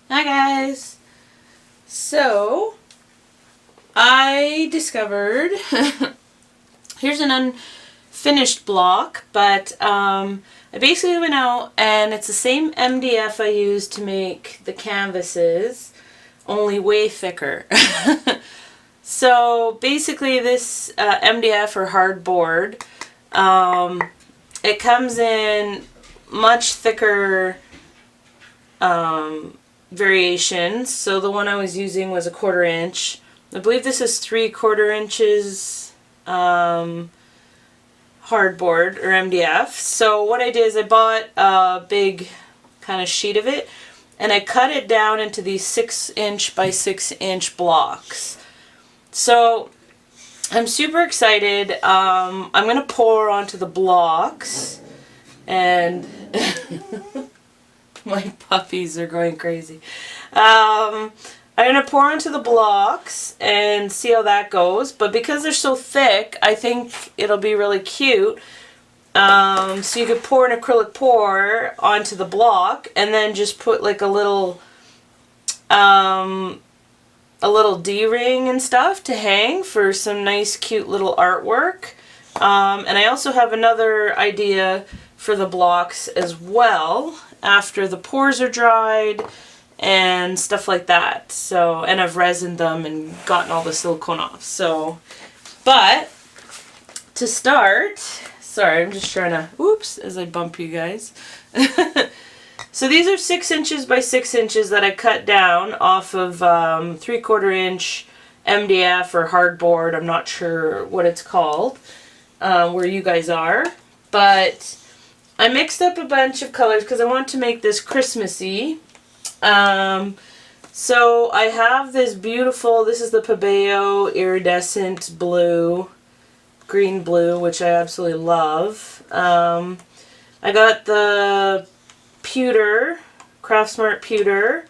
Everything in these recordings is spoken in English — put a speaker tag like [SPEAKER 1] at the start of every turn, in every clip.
[SPEAKER 1] Hi guys! So, I discovered, here's an unfinished block, but I basically went out and it's the same MDF I used to make the canvases, only way thicker. So basically this MDF or hardboard, it comes in much thicker variations. So the one I was using was a 1/4 inch. I believe this is 3/4 inches hardboard or MDF. So what I did is I bought a big kind of sheet of it and I cut it down into these 6" by 6" blocks. So I'm super excited. I'm going to pour onto the blocks and my puppies are going crazy. I'm going to pour onto the blocks and see how that goes. But because they're so thick, I think it'll be really cute. So you could pour an acrylic pour onto the block and then just put like a little D-ring and stuff to hang for some nice cute little artwork. And I also have another idea for the blocks as well after the pours are dried and stuff like that. So, and I've resined them and gotten all the silicone off. So, but to start, sorry, I'm just trying to, oops, as I bump you guys. So these are 6" by 6" that I cut down off of 3/4 inch MDF or hardboard. I'm not sure what it's called, where you guys are. But I mixed up a bunch of colors because I want to make this Christmassy. So I have this beautiful, this is the Pabeo iridescent blue, green blue, which I absolutely love. I got the pewter, Craftsmart pewter,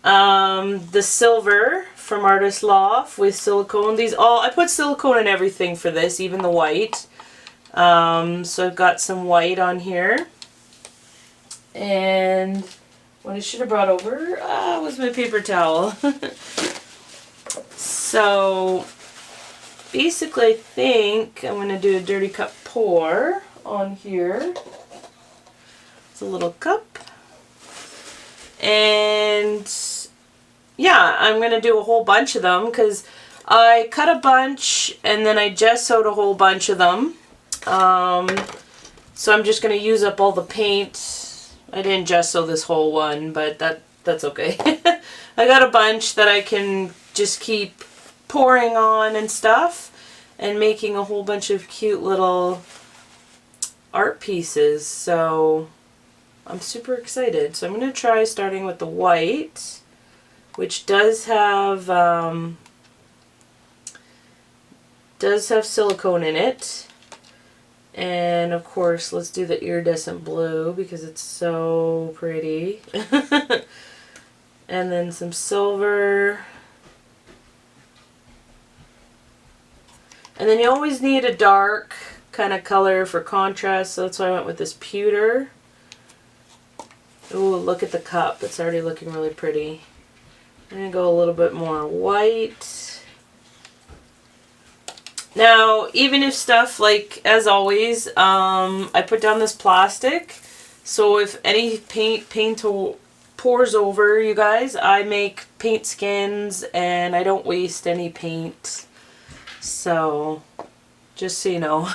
[SPEAKER 1] the silver from Artist Loft with silicone. These all, I put silicone in everything for this, even the white. So I've got some white on here. And what I should have brought over was my paper towel. So basically I think I'm going to do a dirty cup pour on here. It's a little cup. And yeah, I'm going to do a whole bunch of them because I cut a bunch and then I gessoed a whole bunch of them. So I'm just going to use up all the paint. I didn't gesso this whole one, but that's okay. I got a bunch that I can just keep pouring on and stuff and making a whole bunch of cute little art pieces. So I'm super excited. So I'm going to try starting with the white, which does have silicone in it. And of course, let's do the iridescent blue because it's so pretty. And then some silver. And then you always need a dark kind of color for contrast, so that's why I went with this pewter. Ooh, look at the cup. It's already looking really pretty. I'm going to go a little bit more white. Now, even if stuff, like, as always, I put down this plastic, so if any paint pours over, you guys, I make paint skins, and I don't waste any paint. So, just so you know.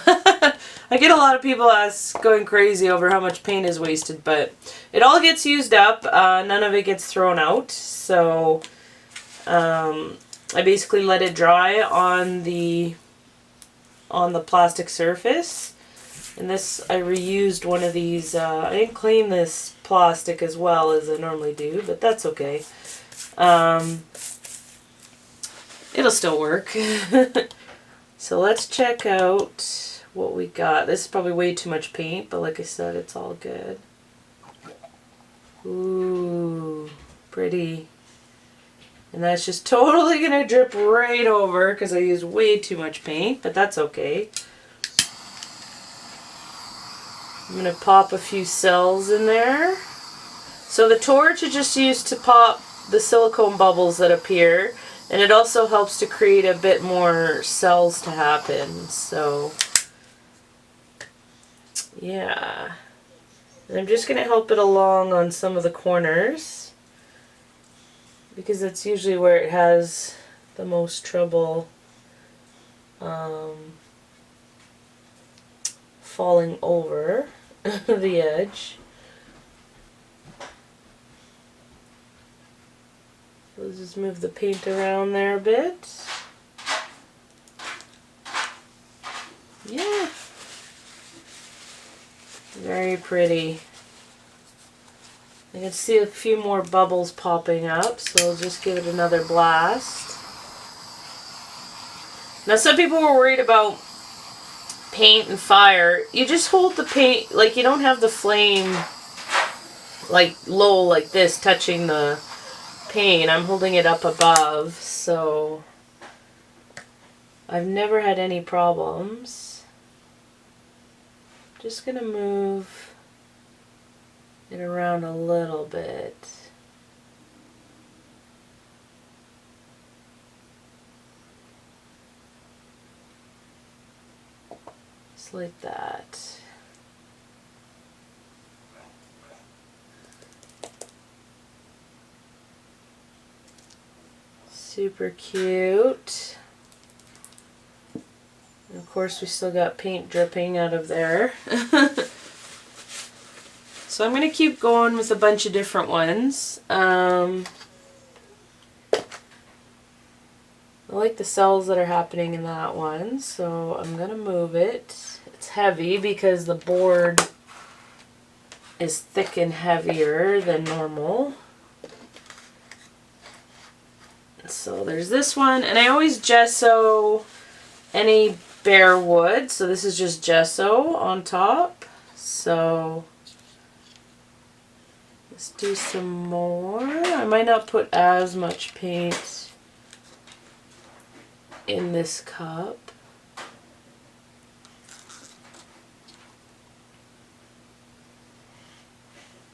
[SPEAKER 1] I get a lot of people going crazy over how much paint is wasted, but it all gets used up. None of it gets thrown out. So, I basically let it dry on the plastic surface. And this, I reused one of these. I didn't clean this plastic as well as I normally do, but that's okay. It'll still work. So let's check out what we got. This is probably way too much paint, but like I said, it's all good. Ooh, pretty. And that's just totally going to drip right over because I used way too much paint, but that's okay. I'm going to pop a few cells in there. So the torch is just used to pop the silicone bubbles that appear, and it also helps to create a bit more cells to happen. So yeah, and I'm just going to help it along on some of the corners because that's usually where it has the most trouble falling over the edge. Let's just move the paint around there a bit. Yeah. Very pretty. I can see a few more bubbles popping up, so I'll just give it another blast. Now some people were worried about paint and fire. You just hold the paint, like you don't have the flame like low like this touching the paint. I'm holding it up above, so I've never had any problems. Just gonna move it around a little bit. Just like that. Super cute. And of course we still got paint dripping out of there. So I'm going to keep going with a bunch of different ones. I like the cells that are happening in that one, so I'm going to move it. It's heavy because the board is thick and heavier than normal. So there's this one, and I always gesso any bare wood, so this is just gesso on top. So let's do some more. I might not put as much paint in this cup.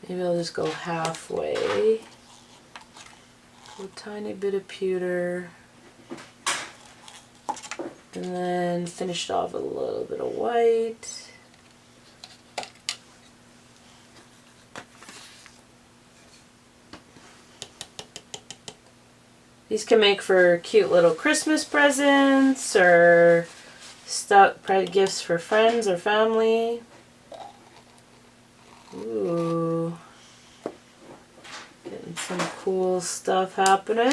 [SPEAKER 1] Maybe I'll just go halfway. A tiny bit of pewter. And then finish it off with a little bit of white. These can make for cute little Christmas presents or gifts for friends or family. Ooh. Getting some cool stuff happening.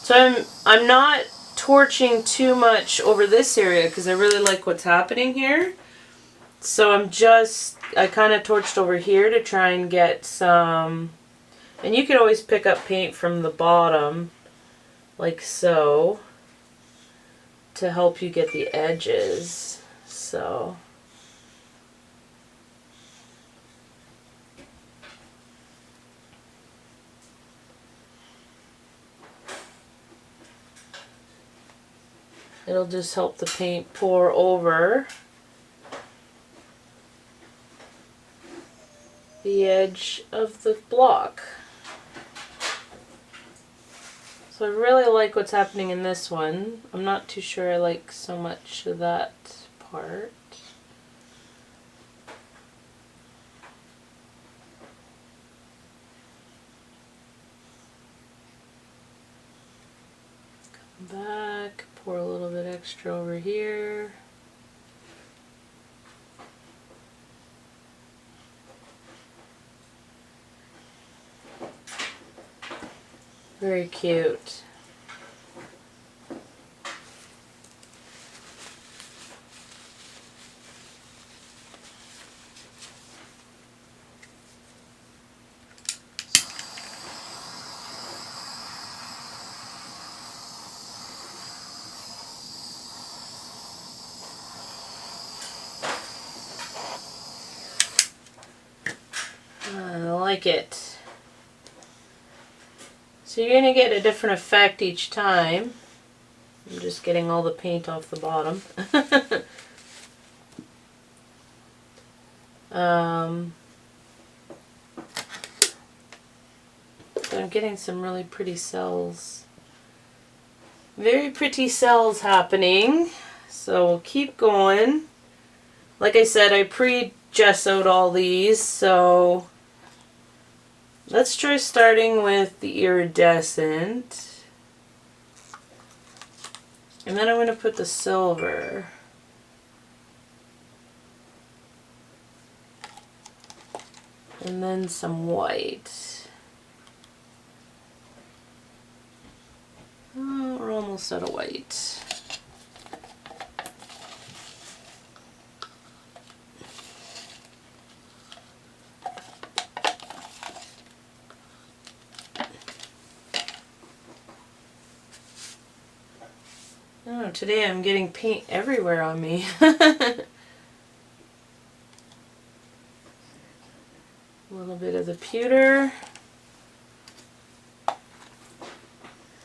[SPEAKER 1] So I'm not torching too much over this area because I really like what's happening here. So I kind of torched over here to try and get some, and you can always pick up paint from the bottom like so to help you get the edges. So it'll just help the paint pour over the edge of the block. So I really like what's happening in this one. I'm not too sure I like so much of that part. Come back, pour a little bit extra over here. Very cute. I like it. So you're going to get a different effect each time. I'm just getting all the paint off the bottom. So I'm getting some really pretty cells. Very pretty cells happening. So we'll keep going. Like I said, I pre-gessoed all these, so let's try starting with the iridescent. And then I'm going to put the silver. And then some white. Oh, we're almost out of white. Oh, today I'm getting paint everywhere on me. A little bit of the pewter.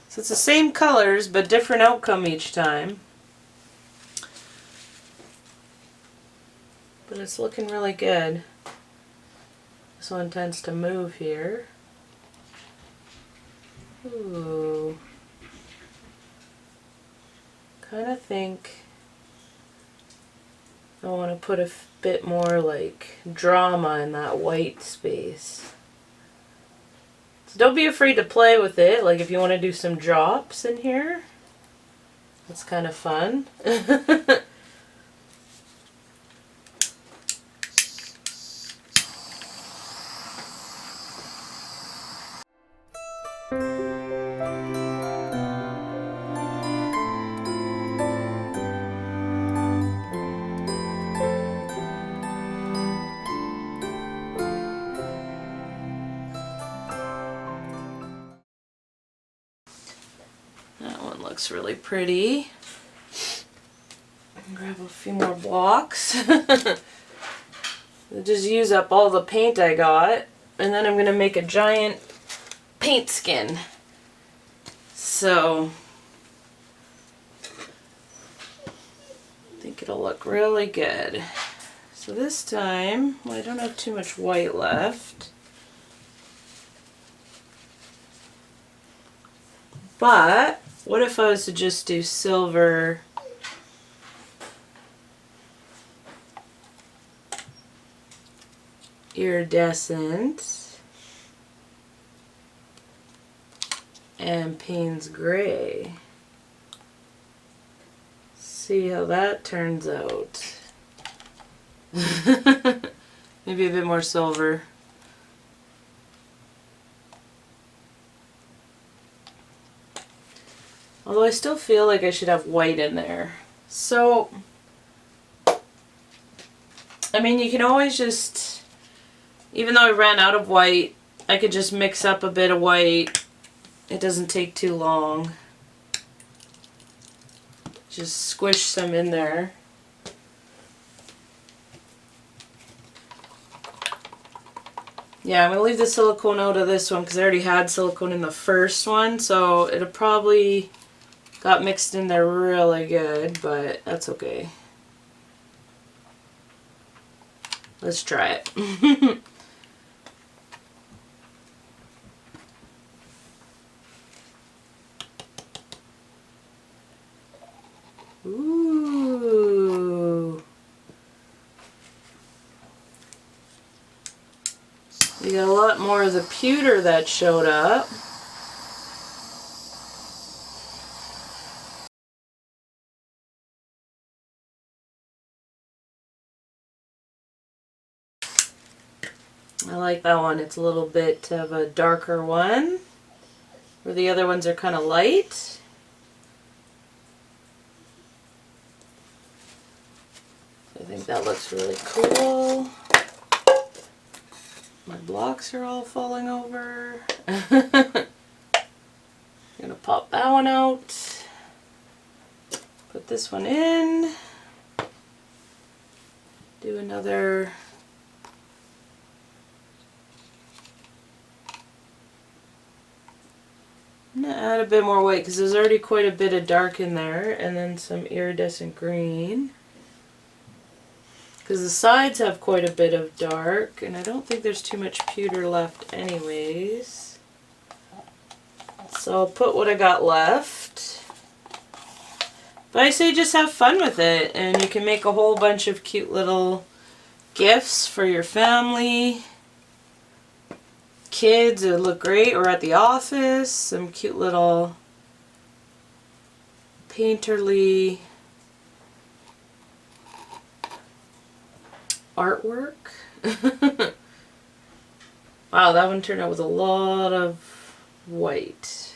[SPEAKER 1] So it's the same colors, but different outcome each time. But it's looking really good. This one tends to move here. Ooh. Kind of think I want to put a bit more like drama in that white space. So don't be afraid to play with it. Like if you want to do some drops in here, that's kind of fun. That one looks really pretty. Grab a few more blocks. Just use up all the paint I got, and then I'm going to make a giant paint skin. So I think it'll look really good. So this time, well, I don't have too much white left. But what if I was to just do silver iridescent and Payne's gray? See how that turns out. Maybe a bit more silver. Although I still feel like I should have white in there. So, I mean, you can always just, even though I ran out of white, I could just mix up a bit of white. It doesn't take too long. Just squish some in there. Yeah, I'm going to leave the silicone out of this one because I already had silicone in the first one, so it'll probably got mixed in there really good, but that's okay. Let's try it. Ooh. We got a lot more of the pewter that showed up. I like that one. It's a little bit of a darker one, where the other ones are kind of light. I think that looks really cool. My blocks are all falling over. I'm gonna pop that one out. Put this one in. Do another I'm going to add a bit more white because there's already quite a bit of dark in there, and then some iridescent green. Because the sides have quite a bit of dark, and I don't think there's too much pewter left anyways. So I'll put what I got left. But I say just have fun with it, and you can make a whole bunch of cute little gifts for your family. Kids, it would look great, or at the office. Some cute little painterly artwork. Wow, that one turned out with a lot of white.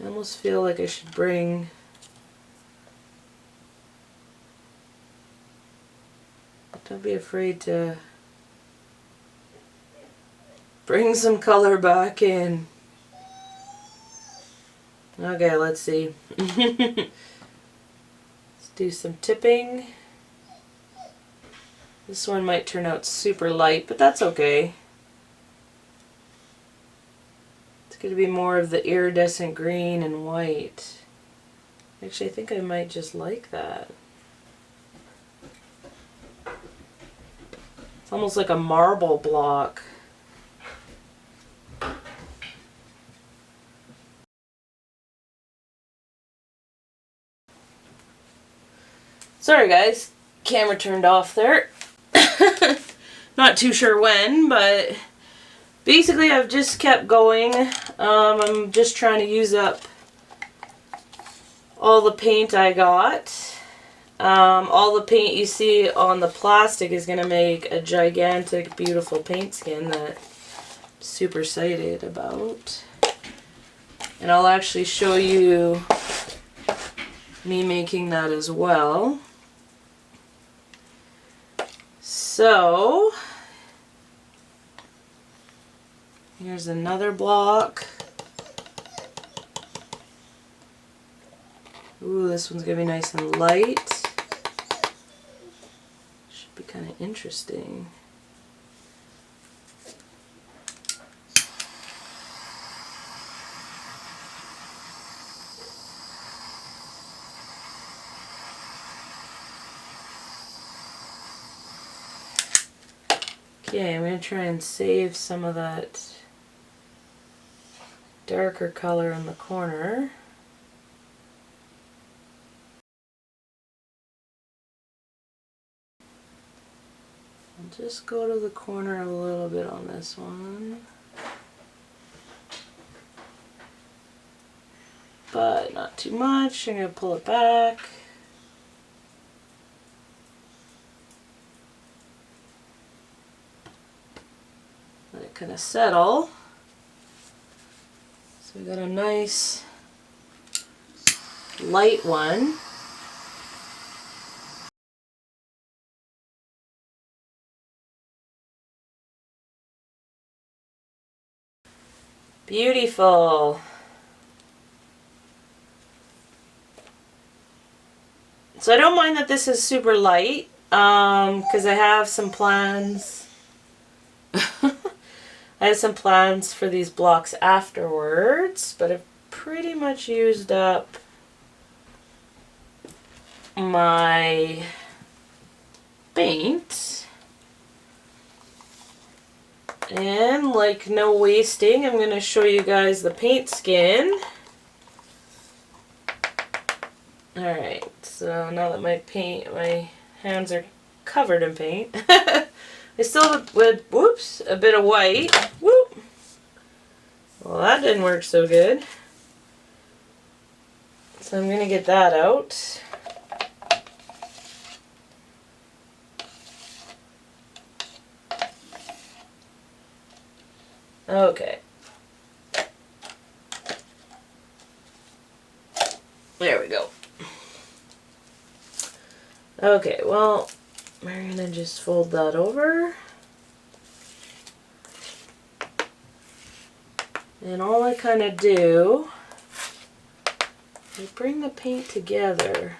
[SPEAKER 1] I almost feel like I should bring don't be afraid to bring some color back in. Okay, let's see. Let's do some tipping. This one might turn out super light, but that's okay. It's going to be more of the iridescent green and white. Actually, I think I might just like that. It's almost like a marble block. Sorry guys, camera turned off there. Not too sure when, but basically I've just kept going. I'm just trying to use up all the paint I got. All the paint you see on the plastic is going to make a gigantic, beautiful paint skin that I'm super excited about. And I'll actually show you me making that as well. So, here's another block. Ooh, this one's going to be nice and light. Should be kind of interesting. Okay, I'm going to try and save some of that darker color in the corner. I'll just go to the corner a little bit on this one. But not too much. I'm going to pull it back. Let it kind of settle. So we got a nice light one. Beautiful. So I don't mind that this is super light, because I have some plans. I have some plans for these blocks afterwards, but I've pretty much used up my paint. And like no wasting, I'm going to show you guys the paint skin. Alright, so now that my hands are covered in paint, I still with, whoops, a bit of white. Whoop! Well, that didn't work so good. So I'm going to get that out. Okay. There we go. Okay, well, we're going to just fold that over. And all I kind of do is bring the paint together.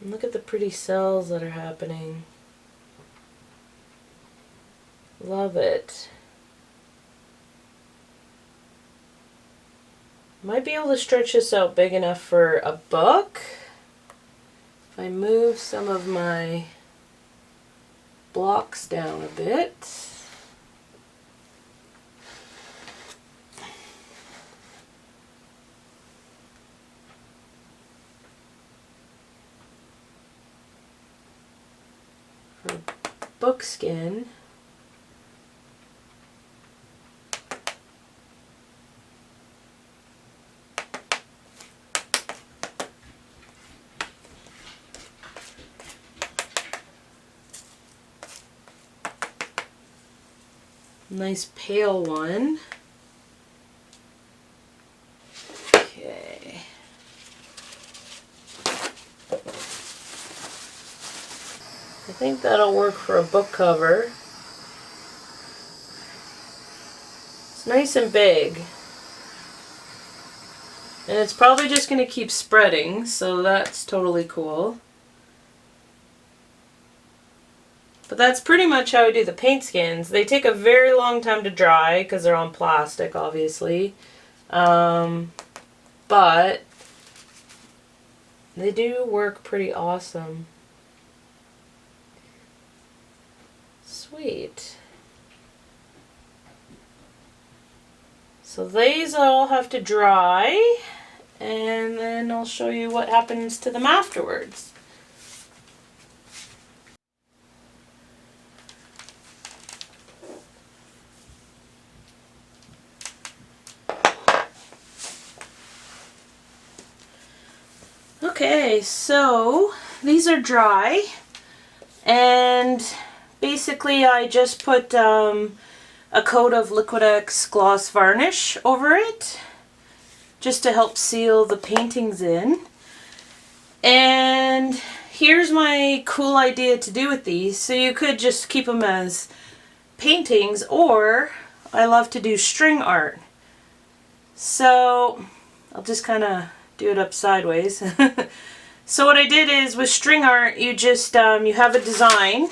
[SPEAKER 1] And look at the pretty cells that are happening. Love it. Might be able to stretch this out big enough for a book. If I move some of my blocks down a bit. For book skin. Nice pale one. Okay. I think that'll work for a book cover. It's nice and big. And it's probably just going to keep spreading, so that's totally cool. But that's pretty much how I do the paint skins. They take a very long time to dry because they're on plastic, obviously. But they do work pretty awesome. Sweet. So these all have to dry, and then I'll show you what happens to them afterwards. Okay, so these are dry, and basically I just put a coat of Liquid gloss varnish over it just to help seal the paintings in. And here's my cool idea to do with these. So you could just keep them as paintings, or I love to do string art. So I'll just kind of do it up sideways. So what I did is with string art, you just you have a design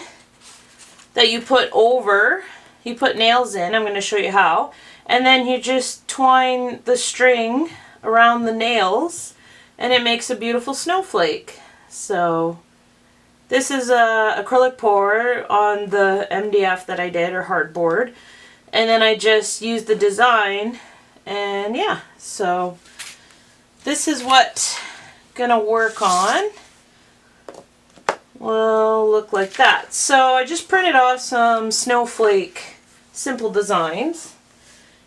[SPEAKER 1] that you put over, you put nails in, I'm going to show you how, and then you just twine the string around the nails and it makes a beautiful snowflake. So this is a acrylic pour on the MDF that I did, or hardboard, and then I just used the design, and yeah, so this is what gonna work on. Will look like that. So I just printed off some snowflake simple designs.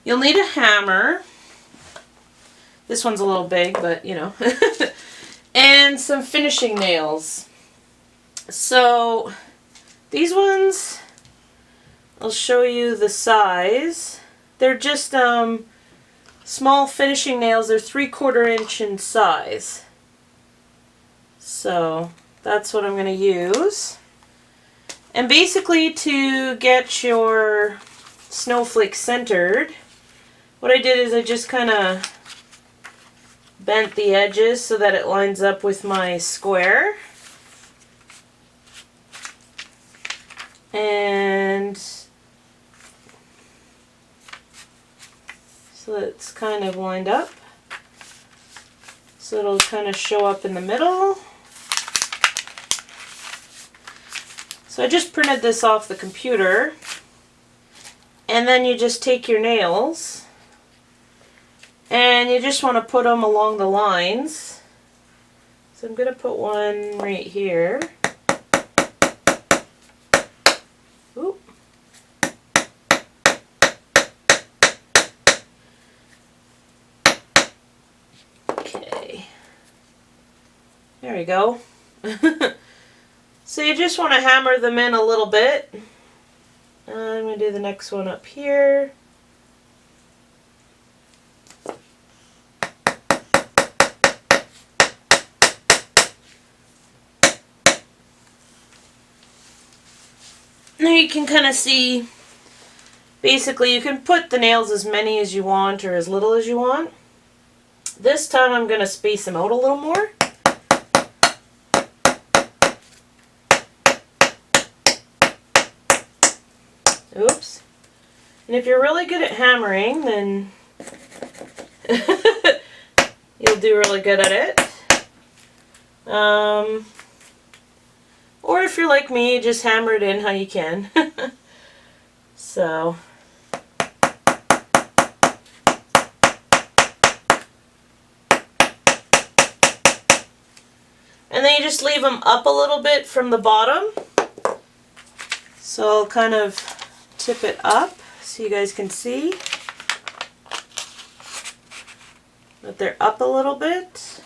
[SPEAKER 1] You'll need a hammer. This one's a little big, but you know. And some finishing nails. So these ones, I'll show you the size. They're just small finishing nails. They're 3/4 inch in size. So that's what I'm going to use. And basically, to get your snowflake centered, what I did is I just kind of bent the edges so that it lines up with my square. And so it's kind of lined up. So it'll kind of show up in the middle. So I just printed this off the computer. And then you just take your nails and you just want to put them along the lines. So I'm going to put one right here. Oop. Okay. There we go. So you just want to hammer them in a little bit. I'm going to do the next one up here. Now you can kind of see, basically you can put the nails as many as you want or as little as you want. This time I'm going to space them out a little more. Oops. And if you're really good at hammering, then you'll do really good at it. Or if you're like me, just hammer it in how you can. So. And then you just leave them up a little bit from the bottom. So I'll kind of tip it up so you guys can see that they're up a little bit.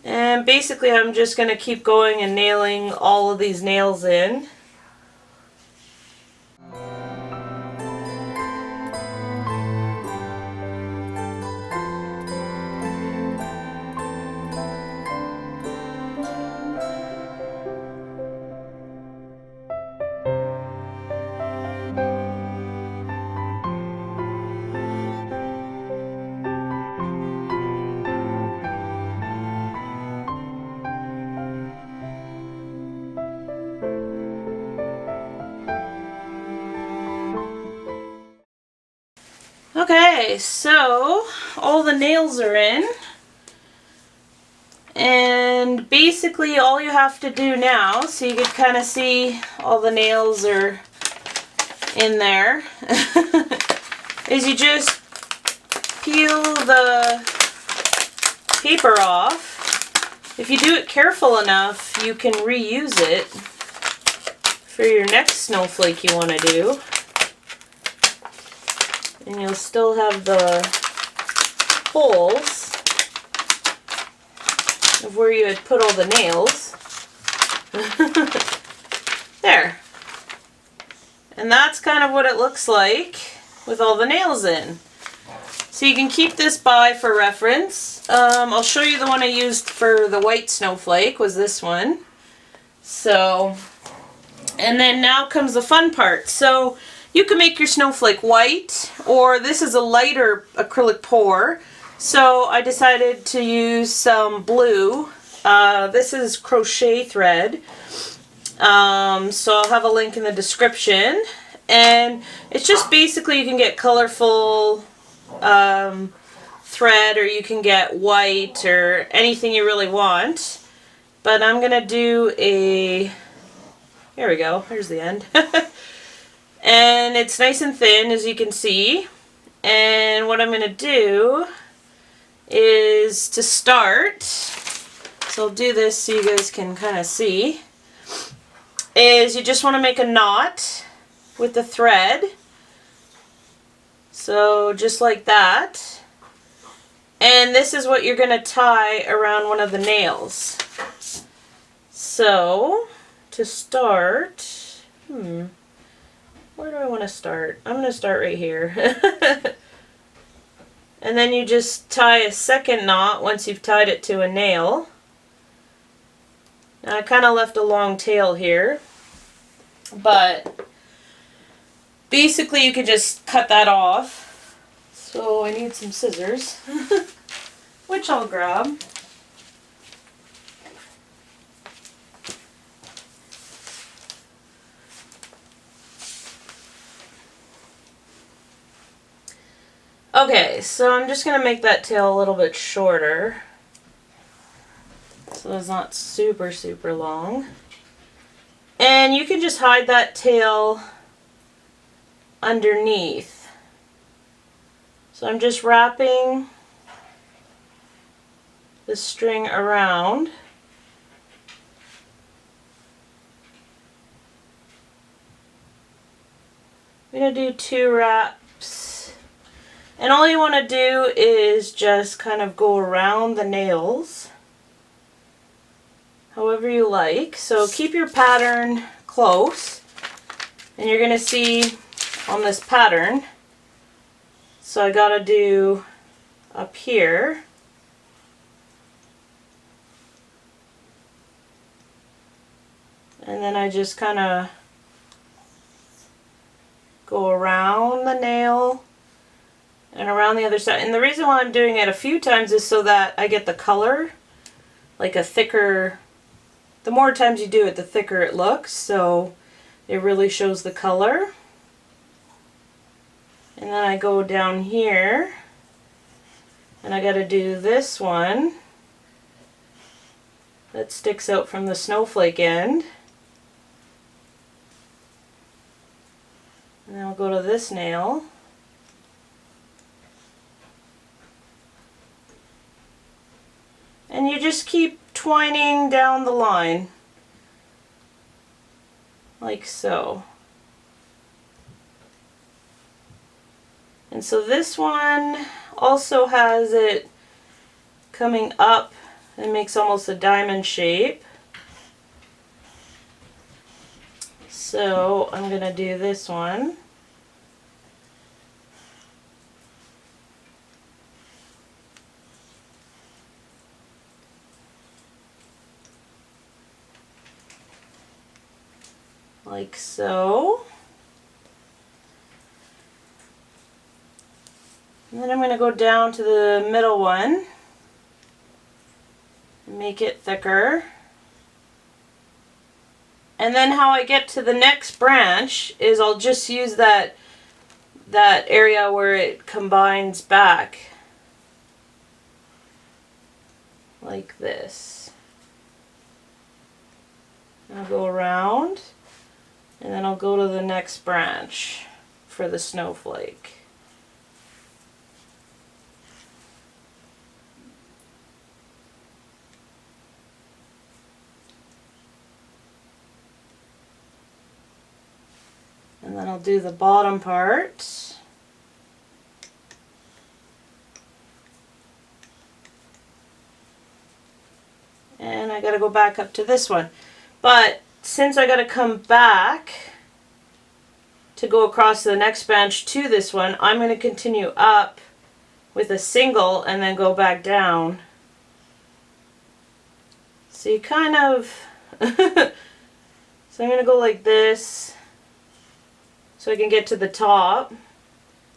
[SPEAKER 1] And basically I'm just going to keep going and nailing all of these nails in. Okay, so all the nails are in, and basically all you have to do now, so you can kind of see all the nails are in there, is you just peel the paper off. If you do it careful enough, you can reuse it for your next snowflake you want to do. And you'll still have the holes of where you had put all the nails. There. And that's kind of what it looks like with all the nails in. So you can keep this by for reference. I'll show you the one I used for the white snowflake was this one. So, and then now comes the fun part. So you can make your snowflake white, or this is a lighter acrylic pour. So I decided to use some blue. This is crochet thread. So I'll have a link in the description. And it's just basically you can get colorful thread, or you can get white, or anything you really want. But I'm going to do a, here we go, here's the end. And it's nice and thin, as you can see. And what I'm going to do is to start, so I'll do this so you guys can kind of see, is you just want to make a knot with the thread. So just like that. And this is what you're going to tie around one of the nails. So to start, where do I want to start? I'm going to start right here. And then you just tie a second knot once you've tied it to a nail. Now I kind of left a long tail here, but basically you could just cut that off. So I need some scissors, which I'll grab. Okay, so I'm just going to make that tail a little bit shorter, so it's not super, super long. And you can just hide that tail underneath. So I'm just wrapping the string around. I'm going to do 2 wraps. And all you want to do is just kind of go around the nails however you like. So keep your pattern close, and you're going to see on this pattern, so I got to do up here. And then I just kind of go around the nail and around the other side. And the reason why I'm doing it a few times is so that I get the color like a thicker, the more times you do it, the thicker it looks, so it really shows the color. And then I go down here and I gotta do this one that sticks out from the snowflake end. And then I'll go to this nail. And you just keep twining down the line, like so. And so this one also has it coming up and makes almost a diamond shape. So I'm going to do this one. Like so. And then I'm going to go down to the middle one and make it thicker. And then how I get to the next branch is I'll just use that area where it combines back. Like this. And I'll go around and then I'll go to the next branch for the snowflake. And then I'll do the bottom part. And I gotta go back up to this one. But since I gotta come back to go across the next branch to this one, I'm gonna continue up with a single and then go back down. So you kind of, so I'm gonna go like this, so I can get to the top,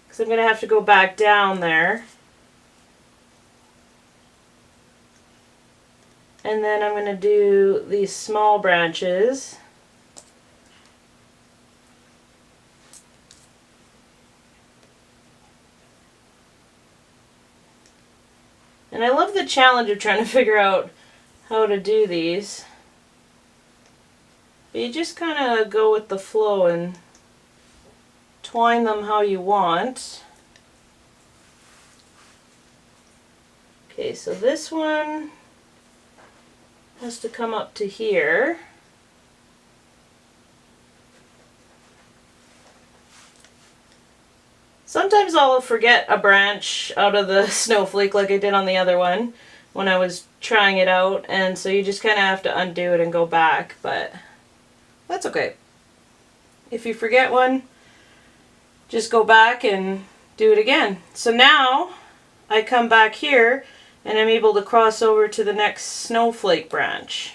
[SPEAKER 1] because I'm going to have to go back down there. And then I'm going to do these small branches. And I love the challenge of trying to figure out how to do these. But you just kind of go with the flow and twine them how you want. Okay, so this one has to come up to here. Sometimes I'll forget a branch out of the snowflake like I did on the other one when I was trying it out, and so you just kind of have to undo it and go back, but that's okay. If you forget one, just go back and do it again. So now I come back here and I'm able to cross over to the next snowflake branch.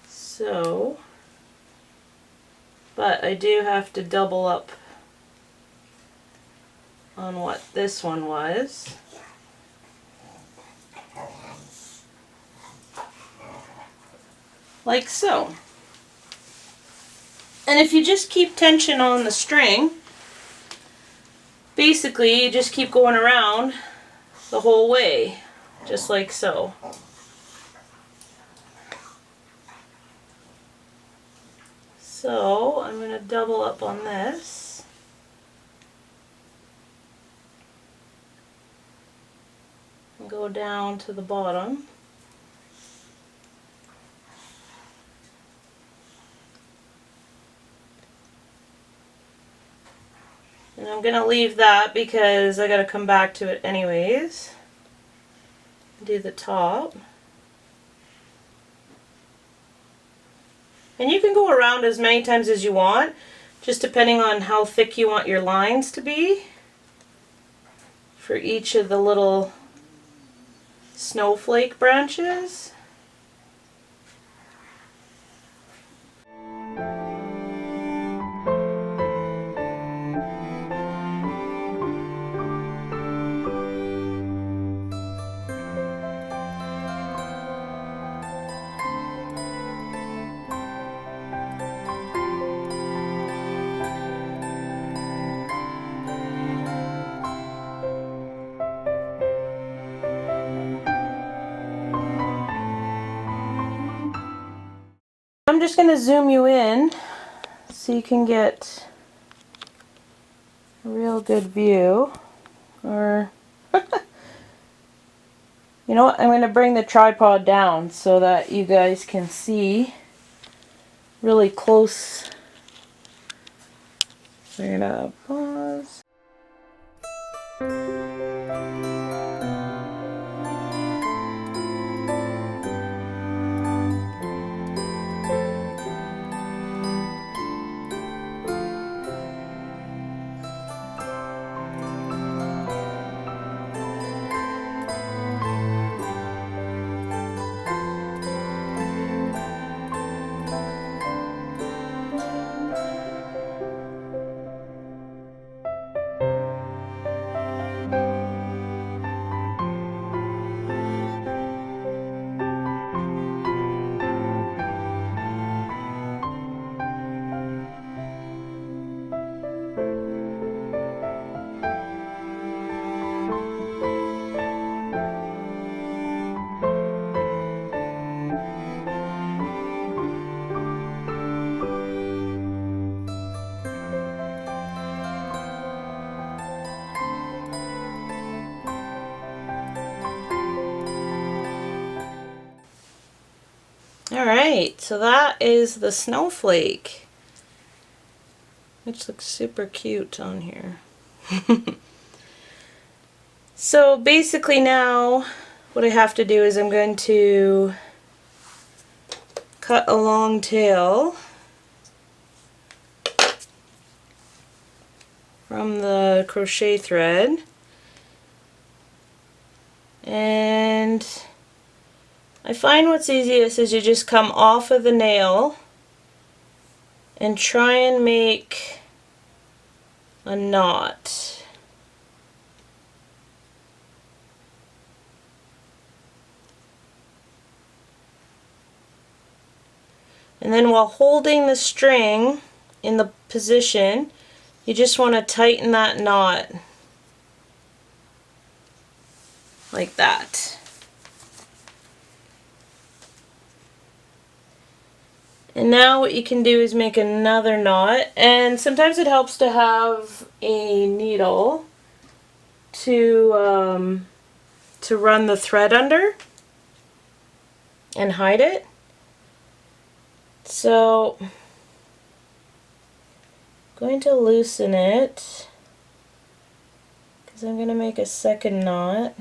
[SPEAKER 1] So, but I do have to double up on what this one was. Like so. And if you just keep tension on the string, basically you just keep going around the whole way, just like so. So I'm going to double up on this. And go down to the bottom. And I'm going to leave that because I got to come back to it anyways. Do the top. And you can go around as many times as you want, just depending on how thick you want your lines to be for each of the little snowflake branches. I'm just going to zoom you in so you can get a real good view. Or, you know what, I'm going to bring the tripod down so that you guys can see really close. We're going to pause. Alright, so that is the snowflake, which looks super cute on here. So basically now what I have to do is I'm going to cut a long tail from the crochet thread, and I find what's easiest is you just come off of the nail and try and make a knot. And then while holding the string in the position, you just want to tighten that knot like that. And now what you can do is make another knot, and sometimes it helps to have a needle to run the thread under and hide it. So I'm going to loosen it because I'm going to make a second knot.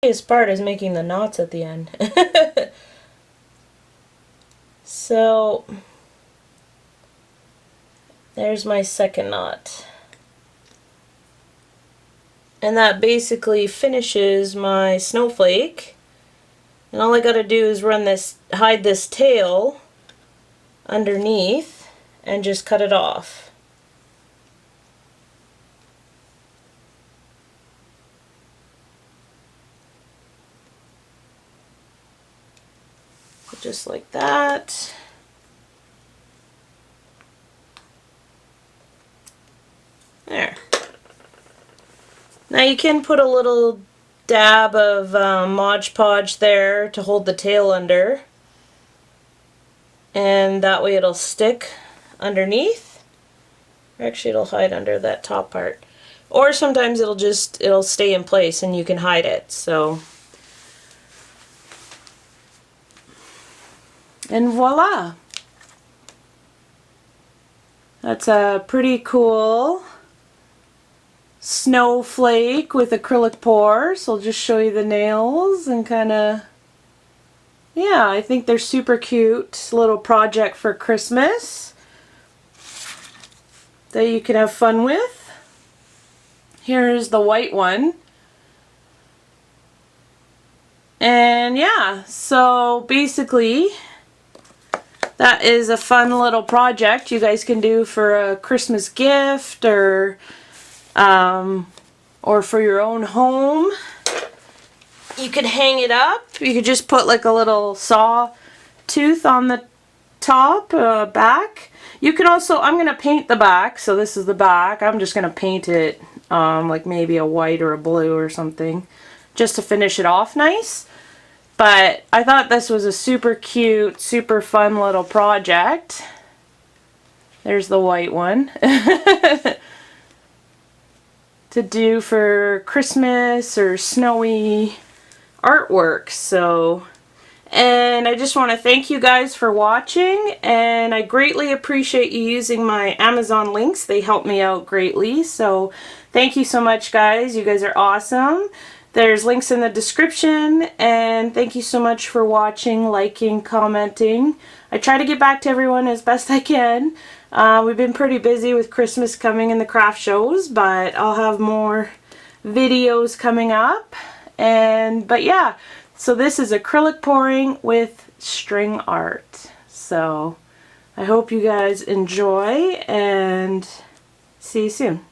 [SPEAKER 1] The easiest part is making the knots at the end. So there's my second knot. And that basically finishes my snowflake. And all I gotta do is hide this tail underneath and just cut it off. Just like that. There. Now you can put a little dab of Mod Podge there to hold the tail under, and that way it'll stick underneath. Or actually it'll hide under that top part. Or sometimes it'll stay in place and you can hide it. So, and voila! That's a pretty cool snowflake with acrylic pour. So I'll just show you the nails and kind of, yeah, I think they're super cute. Little project for Christmas that you can have fun with. Here's the white one. And yeah, so basically that is a fun little project you guys can do for a Christmas gift or for your own home. You could hang it up. You could just put like a little saw tooth on the top, back. You can also, I'm going to paint the back, so this is the back. I'm just going to paint it like maybe a white or a blue or something just to finish it off nice. But I thought this was a super cute, super fun little project. There's the white one. To do for Christmas or snowy artwork. So, and I just want to thank you guys for watching, and I greatly appreciate you using my Amazon links. They help me out greatly. So thank you so much, guys. You guys are awesome. There's links in the description, and thank you so much for watching, liking, commenting. I try to get back to everyone as best I can. We've been pretty busy with Christmas coming in the craft shows, but I'll have more videos coming up. But yeah, so this is acrylic pouring with string art. So I hope you guys enjoy, and see you soon.